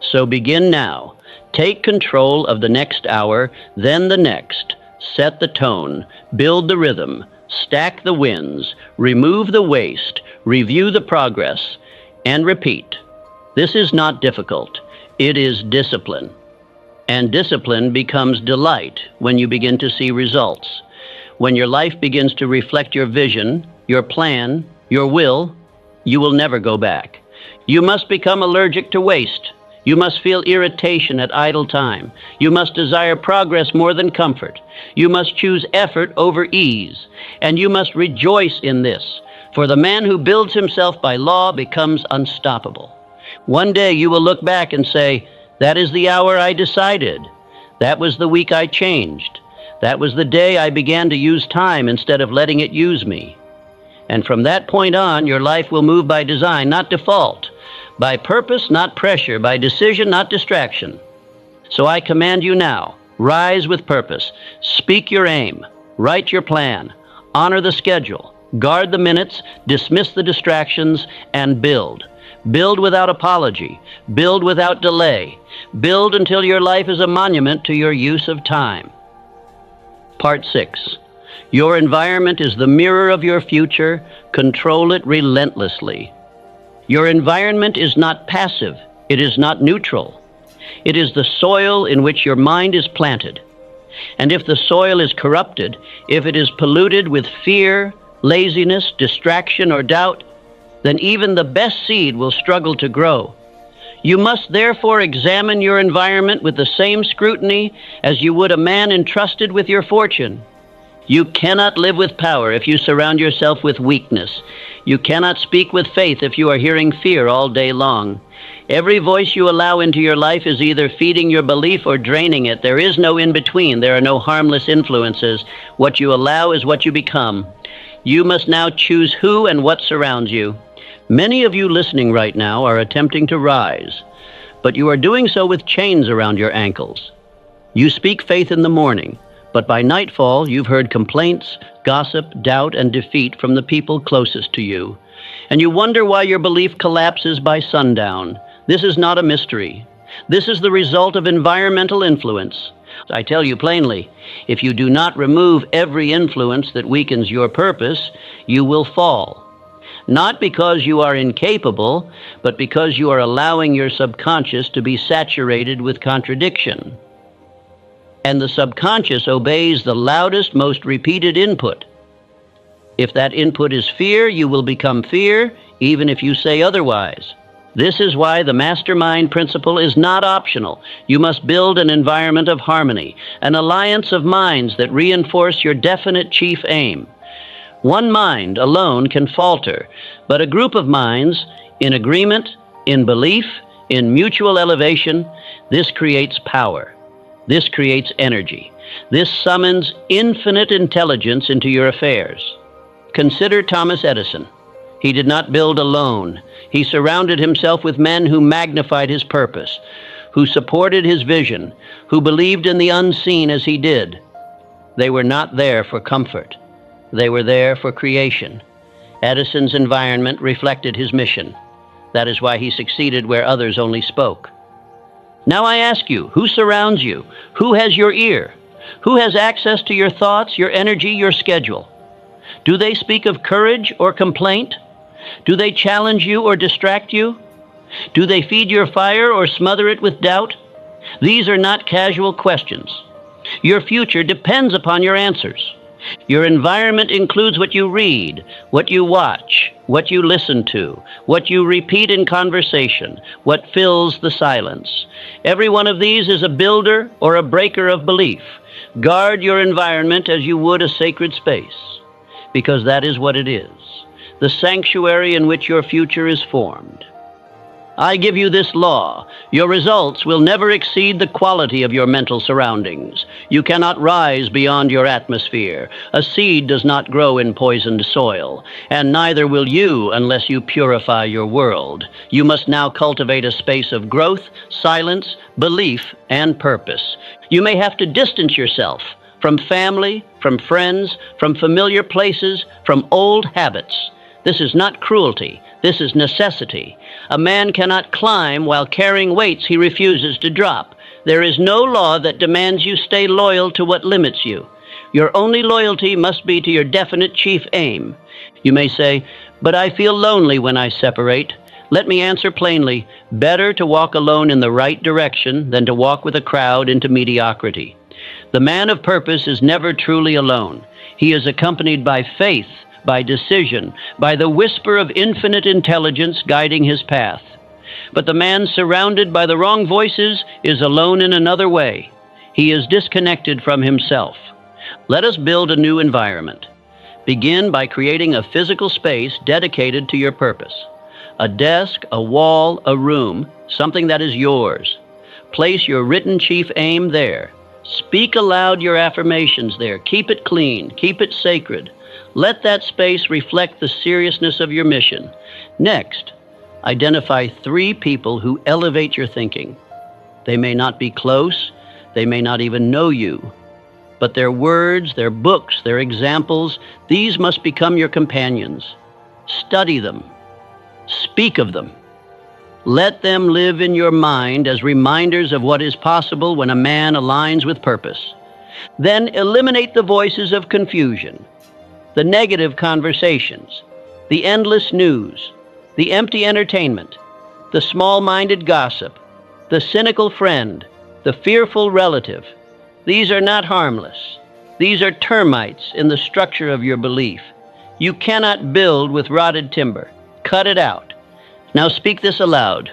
So begin now. Take control of the next hour, then the next. Set the tone, build the rhythm, stack the wins, remove the waste, review the progress, and repeat. This is not difficult. It is discipline. And discipline becomes delight when you begin to see results. When your life begins to reflect your vision, your plan, your will, you will never go back. You must become allergic to waste. You must feel irritation at idle time. You must desire progress more than comfort. You must choose effort over ease. And you must rejoice in this, for the man who builds himself by law becomes unstoppable. One day you will look back and say, that is the hour I decided. That was the week I changed. That was the day I began to use time instead of letting it use me. And from that point on, your life will move by design, not default. By purpose, not pressure. By decision, not distraction. So I command you now, rise with purpose. Speak your aim. Write your plan. Honor the schedule. Guard the minutes. Dismiss the distractions. And build. Build without apology. Build without delay. Build until your life is a monument to your use of time. Part 6. Your environment is the mirror of your future. Control it relentlessly. Your environment is not passive. It is not neutral. It is the soil in which your mind is planted. And if the soil is corrupted, if it is polluted with fear, laziness, distraction, or doubt, then even the best seed will struggle to grow. You must therefore examine your environment with the same scrutiny as you would a man entrusted with your fortune. You cannot live with power if you surround yourself with weakness. You cannot speak with faith if you are hearing fear all day long. Every voice you allow into your life is either feeding your belief or draining it. There is no in-between. There are no harmless influences. What you allow is what you become. You must now choose who and what surrounds you. Many of you listening right now are attempting to rise, but you are doing so with chains around your ankles. You speak faith in the morning, but by nightfall you've heard complaints, gossip, doubt, and defeat from the people closest to you. And you wonder why your belief collapses by sundown. This is not a mystery. This is the result of environmental influence. I tell you plainly, if you do not remove every influence that weakens your purpose, you will fall. Not because you are incapable, but because you are allowing your subconscious to be saturated with contradiction. And the subconscious obeys the loudest, most repeated input. If that input is fear, you will become fear, even if you say otherwise. This is why the mastermind principle is not optional. You must build an environment of harmony, an alliance of minds that reinforce your definite chief aim. One mind alone can falter, but a group of minds, in agreement, in belief, in mutual elevation, this creates power. This creates energy. This summons infinite intelligence into your affairs. Consider Thomas Edison. He did not build alone. He surrounded himself with men who magnified his purpose, who supported his vision, who believed in the unseen as he did. They were not there for comfort. They were there for creation. Edison's environment reflected his mission. That is why he succeeded where others only spoke. Now I ask you, who surrounds you? Who has your ear? Who has access to your thoughts, your energy, your schedule? Do they speak of courage or complaint? Do they challenge you or distract you? Do they feed your fire or smother it with doubt? These are not casual questions. Your future depends upon your answers. Your environment includes what you read, what you watch, what you listen to, what you repeat in conversation, what fills the silence. Every one of these is a builder or a breaker of belief. Guard your environment as you would a sacred space, because that is what it is, the sanctuary in which your future is formed. I give you this law. Your results will never exceed the quality of your mental surroundings. You cannot rise beyond your atmosphere. A seed does not grow in poisoned soil, and neither will you unless you purify your world. You must now cultivate a space of growth, silence, belief, and purpose. You may have to distance yourself from family, from friends, from familiar places, from old habits. This is not cruelty. This is necessity. A man cannot climb while carrying weights he refuses to drop. There is no law that demands you stay loyal to what limits you. Your only loyalty must be to your definite chief aim. You may say, "But I feel lonely when I separate." Let me answer plainly, better to walk alone in the right direction than to walk with a crowd into mediocrity. The man of purpose is never truly alone. He is accompanied by faith, by decision, by the whisper of infinite intelligence guiding his path. But the man surrounded by the wrong voices is alone in another way. He is disconnected from himself. Let us build a new environment. Begin by creating a physical space dedicated to your purpose. A desk, a wall, a room, something that is yours. Place your written chief aim there. Speak aloud your affirmations there. Keep it clean. Keep it sacred. Let that space reflect the seriousness of your mission. Next, identify 3 people who elevate your thinking. They may not be close, they may not even know you, but their words, their books, their examples, these must become your companions. Study them. Speak of them. Let them live in your mind as reminders of what is possible when a man aligns with purpose. Then eliminate the voices of confusion, the negative conversations, the endless news, the empty entertainment, the small-minded gossip, the cynical friend, the fearful relative. These are not harmless. These are termites in the structure of your belief. You cannot build with rotted timber. Cut it out. Now speak this aloud.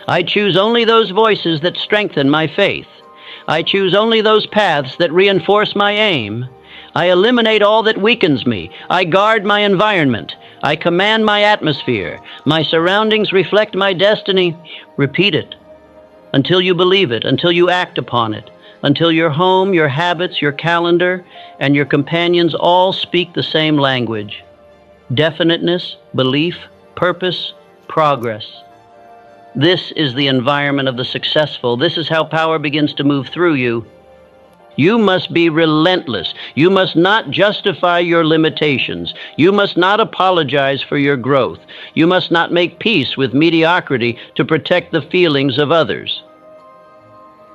I choose only those voices that strengthen my faith. I choose only those paths that reinforce my aim. I eliminate all that weakens me. I guard my environment. I command my atmosphere. My surroundings reflect my destiny. Repeat it until you believe it, until you act upon it, until your home, your habits, your calendar, and your companions all speak the same language. Definiteness, belief, purpose, progress. This is the environment of the successful. This is how power begins to move through you. You must be relentless. You must not justify your limitations. You must not apologize for your growth. You must not make peace with mediocrity to protect the feelings of others.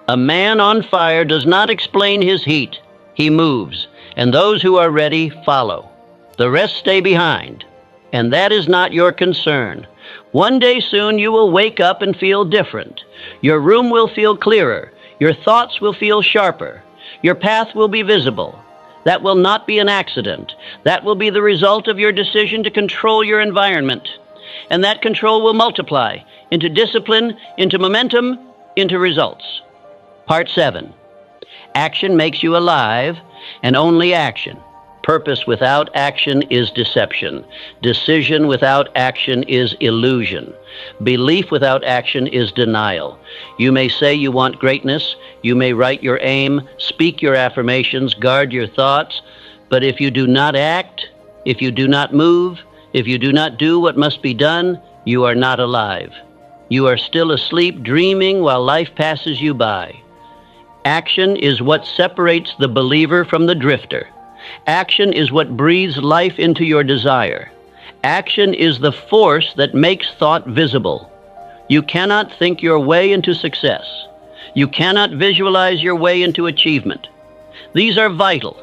A man on fire does not explain his heat. He moves, and those who are ready follow. The rest stay behind, and that is not your concern. One day soon you will wake up and feel different. Your room will feel clearer. Your thoughts will feel sharper. Your path will be visible. That will not be an accident. That will be the result of your decision to control your environment. And that control will multiply into discipline, into momentum, into results. Part 7. Action makes you alive, and only action. Purpose without action is deception. Decision without action is illusion. Belief without action is denial. You may say you want greatness, you may write your aim, speak your affirmations, guard your thoughts, but if you do not act, if you do not move, if you do not do what must be done, you are not alive. You are still asleep, dreaming while life passes you by. Action is what separates the believer from the drifter. Action is what breathes life into your desire. Action is the force that makes thought visible. You cannot think your way into success. You cannot visualize your way into achievement. These are vital,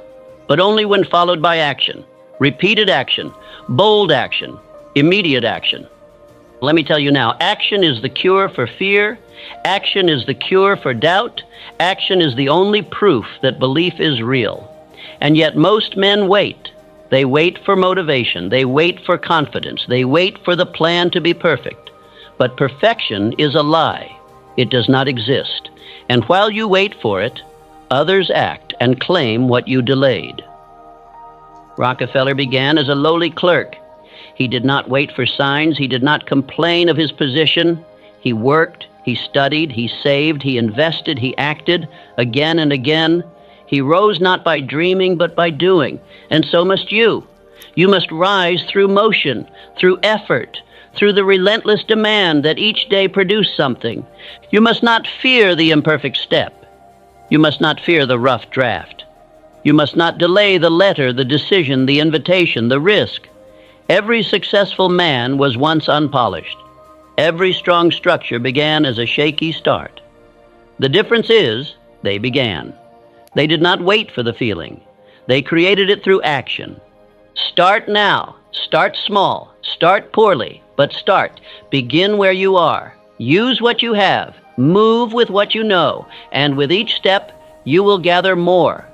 but only when followed by action. Repeated action, bold action, immediate action. Let me tell you now, action is the cure for fear. Action is the cure for doubt. Action is the only proof that belief is real. And yet most men wait. They wait for motivation. They wait for confidence. They wait for the plan to be perfect. But perfection is a lie. It does not exist. And while you wait for it, others act and claim what you delayed. Rockefeller began as a lowly clerk. He did not wait for signs. He did not complain of his position. He worked, he studied, he saved, he invested, he acted again and again. He rose not by dreaming, but by doing. And so must you. You must rise through motion, through effort, through the relentless demand that each day produce something. You must not fear the imperfect step. You must not fear the rough draft. You must not delay the letter, the decision, the invitation, the risk. Every successful man was once unpolished. Every strong structure began as a shaky start. The difference is, they began. They did not wait for the feeling. They created it through action. Start now. Start small. Start poorly, but start. Begin where you are. Use what you have. Move with what you know. And with each step, you will gather more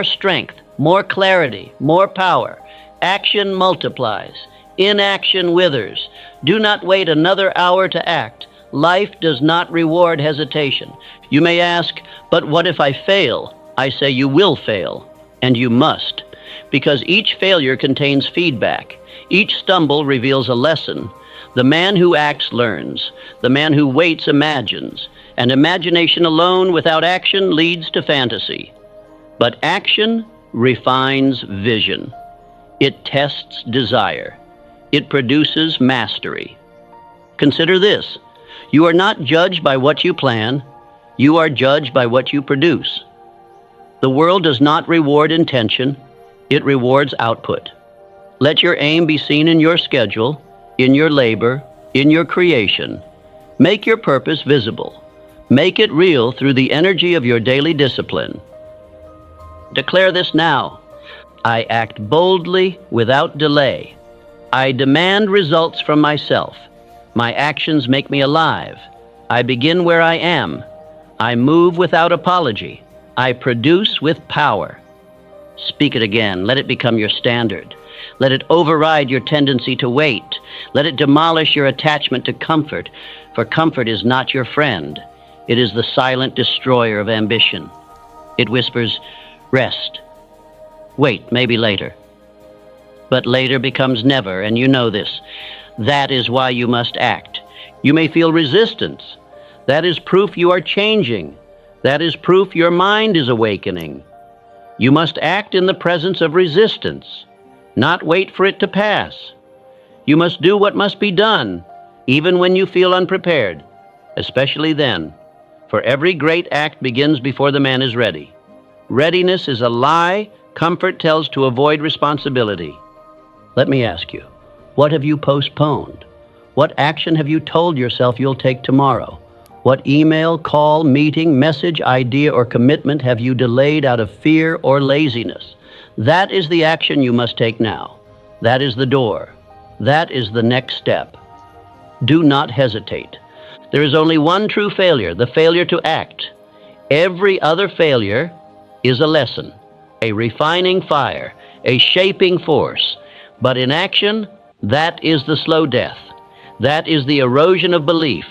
strength, more clarity, more power. Action multiplies. Inaction withers. Do not wait another hour to act. Life does not reward hesitation. You may ask, but what if I fail? I say you will fail, and you must, because each failure contains feedback. Each stumble reveals a lesson. The man who acts learns. The man who waits imagines. And imagination alone without action leads to fantasy. But action refines vision. It tests desire. It produces mastery. Consider this. You are not judged by what you plan. You are judged by what you produce. The world does not reward intention. It rewards output. Let your aim be seen in your schedule, in your labor, in your creation. Make your purpose visible. Make it real through the energy of your daily discipline. Declare this now. I act boldly without delay. I demand results from myself. My actions make me alive. I begin where I am. I move without apology. I produce with power. Speak it again. Let it become your standard. Let it override your tendency to wait. Let it demolish your attachment to comfort, for comfort is not your friend. It is the silent destroyer of ambition. It whispers, rest. Wait, maybe later. But later becomes never, and you know this. That is why you must act. You may feel resistance. That is proof you are changing. That is proof your mind is awakening. You must act in the presence of resistance, not wait for it to pass. You must do what must be done, even when you feel unprepared, especially then, for every great act begins before the man is ready. Readiness is a lie comfort tells to avoid responsibility. Let me ask you, what have you postponed? What action have you told yourself you'll take tomorrow? What email, call, meeting, message, idea, or commitment have you delayed out of fear or laziness? That is the action you must take now. That is the door. That is the next step. Do not hesitate. There is only one true failure, the failure to act. Every other failure is a lesson, a refining fire, a shaping force. But inaction, that is the slow death. That is the erosion of belief.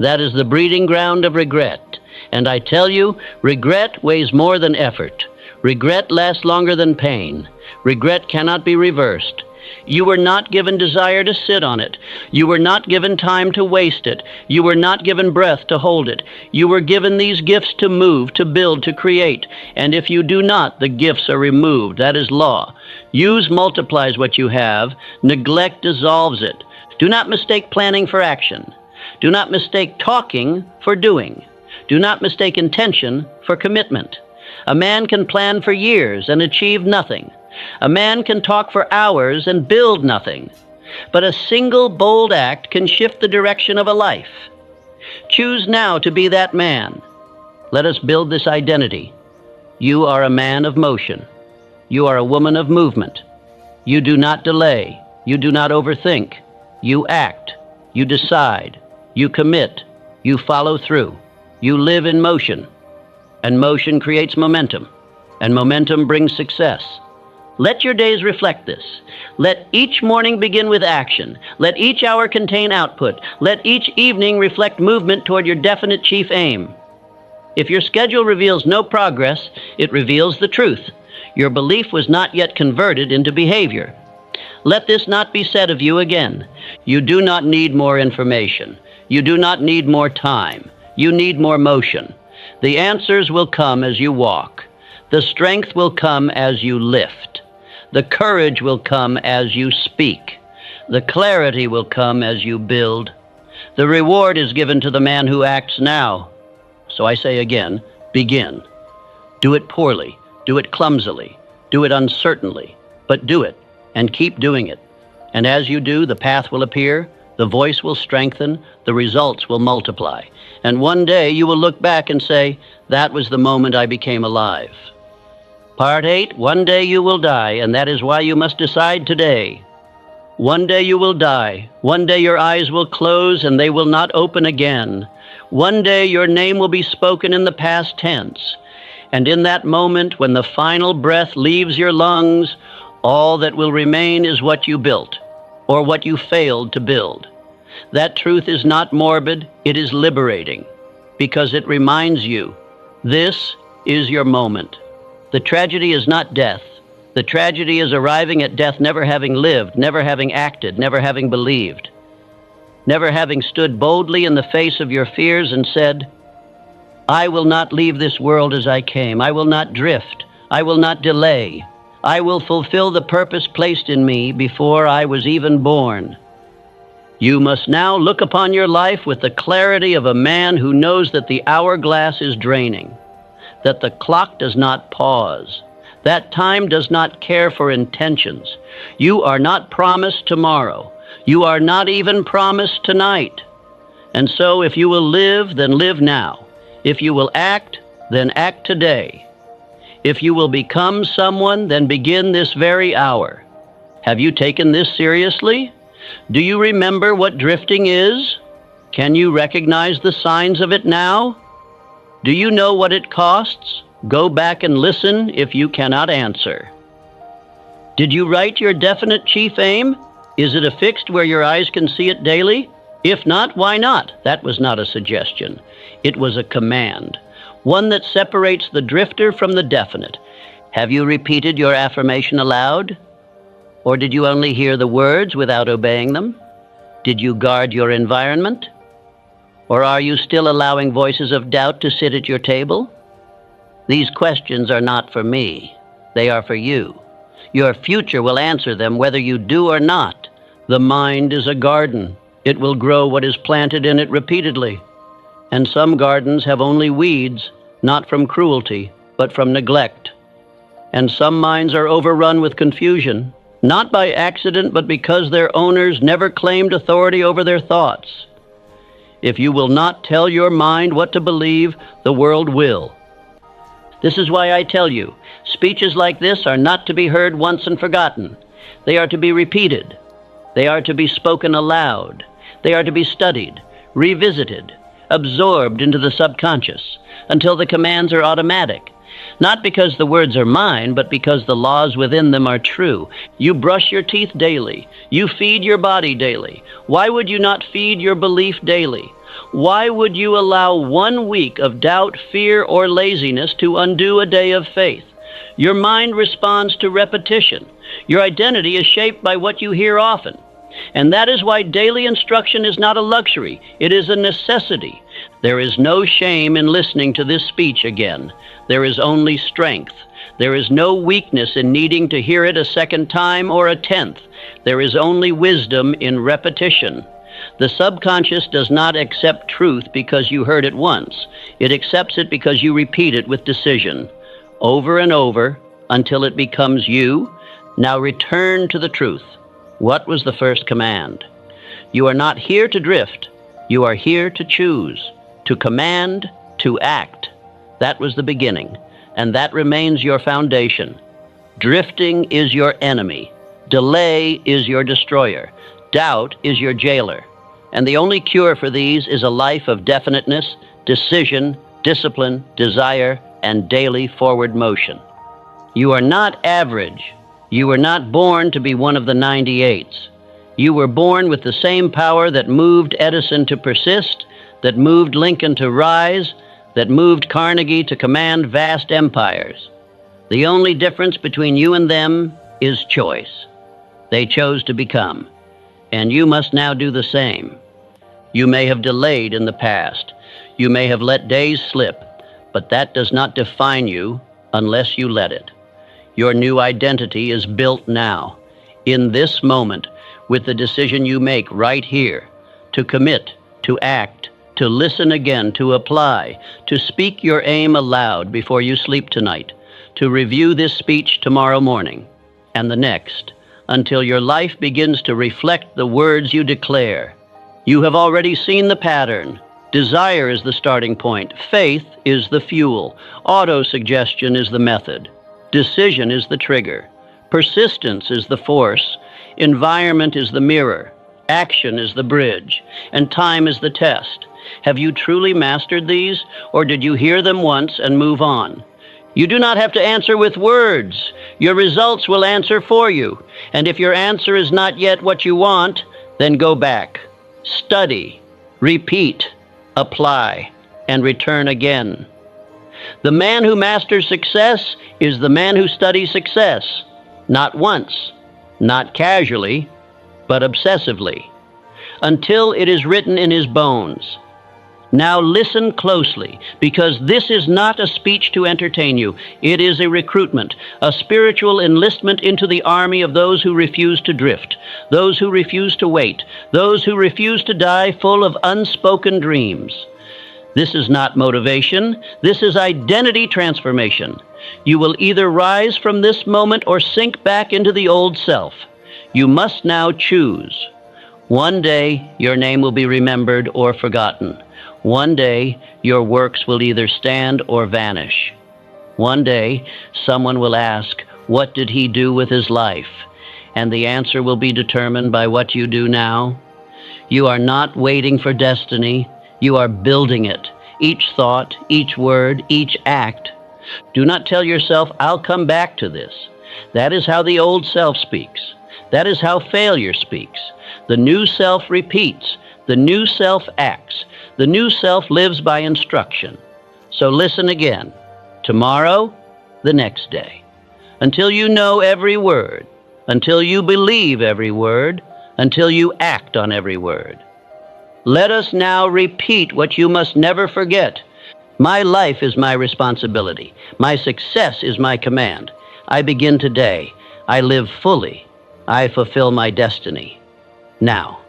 That is the breeding ground of regret. And I tell you, regret weighs more than effort. Regret lasts longer than pain. Regret cannot be reversed. You were not given desire to sit on it. You were not given time to waste it. You were not given breath to hold it. You were given these gifts to move, to build, to create. And if you do not, the gifts are removed. That is law. Use multiplies what you have. Neglect dissolves it. Do not mistake planning for action. Do not mistake talking for doing. Do not mistake intention for commitment. A man can plan for years and achieve nothing. A man can talk for hours and build nothing. But a single bold act can shift the direction of a life. Choose now to be that man. Let us build this identity. You are a man of motion. You are a woman of movement. You do not delay. You do not overthink. You act. You decide. You commit. You follow through. You live in motion. And motion creates momentum. and momentum brings success. Let your days reflect this. Let each morning begin with action. Let each hour contain output. Let each evening reflect movement toward your definite chief aim. If your schedule reveals no progress, it reveals the truth. Your belief was not yet converted into behavior. Let this not be said of you again. You do not need more information. You do not need more time. You need more motion. The answers will come as you walk. The strength will come as you lift. The courage will come as you speak. The clarity will come as you build. The reward is given to the man who acts now. So I say again, begin. Do it poorly. Do it clumsily. Do it uncertainly. But do it, and keep doing it. And as you do, the path will appear, the voice will strengthen, the results will multiply. And one day you will look back and say, that was the moment I became alive. Part 8, one day you will die, and that is why you must decide today. One day you will die. One day your eyes will close and they will not open again. One day your name will be spoken in the past tense. And in that moment, when the final breath leaves your lungs, all that will remain is what you built, or what you failed to build. That truth is not morbid, it is liberating, because it reminds you, this is your moment. The tragedy is not death. The tragedy is arriving at death never having lived, never having acted, never having believed, never having stood boldly in the face of your fears and said, I will not leave this world as I came. I will not drift. I will not delay. I will fulfill the purpose placed in me before I was even born. You must now look upon your life with the clarity of a man who knows that the hourglass is draining, that the clock does not pause, that time does not care for intentions. You are not promised tomorrow. You are not even promised tonight. And so if you will live, then live now. If you will act, then act today. If you will become someone, then begin this very hour. Have you taken this seriously? Do you remember what drifting is? Can you recognize the signs of it now? Do you know what it costs? Go back and listen if you cannot answer. Did you write your definite chief aim? Is it affixed where your eyes can see it daily? If not, why not? That was not a suggestion. It was a command, one that separates the drifter from the definite. Have you repeated your affirmation aloud? Or did you only hear the words without obeying them? Did you guard your environment? Or are you still allowing voices of doubt to sit at your table? These questions are not for me. They are for you. Your future will answer them whether you do or not. The mind is a garden. It will grow what is planted in it repeatedly. And some gardens have only weeds, not from cruelty, but from neglect. And some minds are overrun with confusion, not by accident, but because their owners never claimed authority over their thoughts. If you will not tell your mind what to believe, the world will. This is why I tell you, speeches like this are not to be heard once and forgotten. They are to be repeated. They are to be spoken aloud. They are to be studied, revisited, absorbed into the subconscious, until the commands are automatic. Not because the words are mine, but because the laws within them are true. You brush your teeth daily. You feed your body daily. Why would you not feed your belief daily? Why would you allow 1 week of doubt, fear, or laziness to undo a day of faith? Your mind responds to repetition. Your identity is shaped by what you hear often. And that is why daily instruction is not a luxury. It is a necessity. There is no shame in listening to this speech again. There is only strength. There is no weakness in needing to hear it a second time or a 10th. There is only wisdom in repetition. The subconscious does not accept truth because you heard it once. It accepts it because you repeat it with decision, over and over, until it becomes you. Now return to the truth. What was the first command? You are not here to drift. You are here to choose, to command, to act. That was the beginning, and that remains your foundation. Drifting is your enemy. Delay is your destroyer. Doubt is your jailer. And the only cure for these is a life of definiteness, decision, discipline, desire, and daily forward motion. You are not average. You were not born to be one of the 98s. You were born with the same power that moved Edison to persist, that moved Lincoln to rise, that moved Carnegie to command vast empires. The only difference between you and them is choice. They chose to become, and you must now do the same. You may have delayed in the past. You may have let days slip, but that does not define you unless you let it. Your new identity is built now, in this moment, with the decision you make right here, to commit, to act, to listen again, to apply, to speak your aim aloud before you sleep tonight, to review this speech tomorrow morning and the next, until your life begins to reflect the words you declare. You have already seen the pattern. Desire is the starting point. Faith is the fuel. Autosuggestion is the method. Decision is the trigger. Persistence is the force. Environment is the mirror. Action is the bridge. And time is the test. Have you truly mastered these, or did you hear them once and move on? You do not have to answer with words. Your results will answer for you. And if your answer is not yet what you want, then go back. Study, repeat, apply, and return again. The man who masters success is the man who studies success, not once, not casually, but obsessively, until it is written in his bones. Now listen closely, because this is not a speech to entertain you. It is a recruitment, a spiritual enlistment into the army of those who refuse to drift, those who refuse to wait, those who refuse to die full of unspoken dreams. This is not motivation. This is identity transformation. You will either rise from this moment or sink back into the old self. You must now choose. One day, your name will be remembered or forgotten. One day, your works will either stand or vanish. One day, someone will ask, what did he do with his life? And the answer will be determined by what you do now. You are not waiting for destiny. You are building it. Each thought, each word, each act. Do not tell yourself, I'll come back to this. That is how the old self speaks. That is how failure speaks. The new self repeats. The new self acts. The new self lives by instruction. So listen again. Tomorrow, the next day. Until you know every word. Until you believe every word. Until you act on every word. Let us now repeat what you must never forget. My life is my responsibility. My success is my command. I begin today. I live fully. I fulfill my destiny. Now,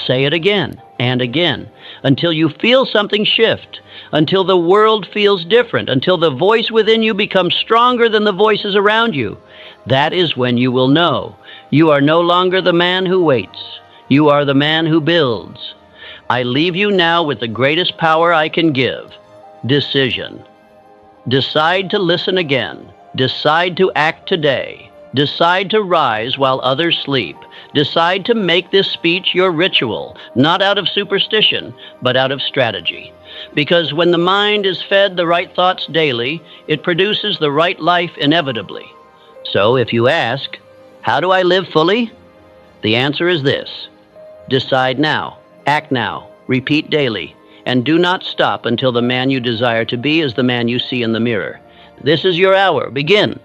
say it again and again until you feel something shift, until the world feels different, until the voice within you becomes stronger than the voices around you. That is when you will know you are no longer the man who waits. You are the man who builds. I leave you now with the greatest power I can give. Decision. Decide to listen again. Decide to act today. Decide to rise while others sleep. Decide to make this speech your ritual, not out of superstition, but out of strategy. Because when the mind is fed the right thoughts daily, it produces the right life inevitably. So if you ask, how do I live fully? The answer is this. Decide now, act now, repeat daily, and do not stop until the man you desire to be is the man you see in the mirror. This is your hour. Begin.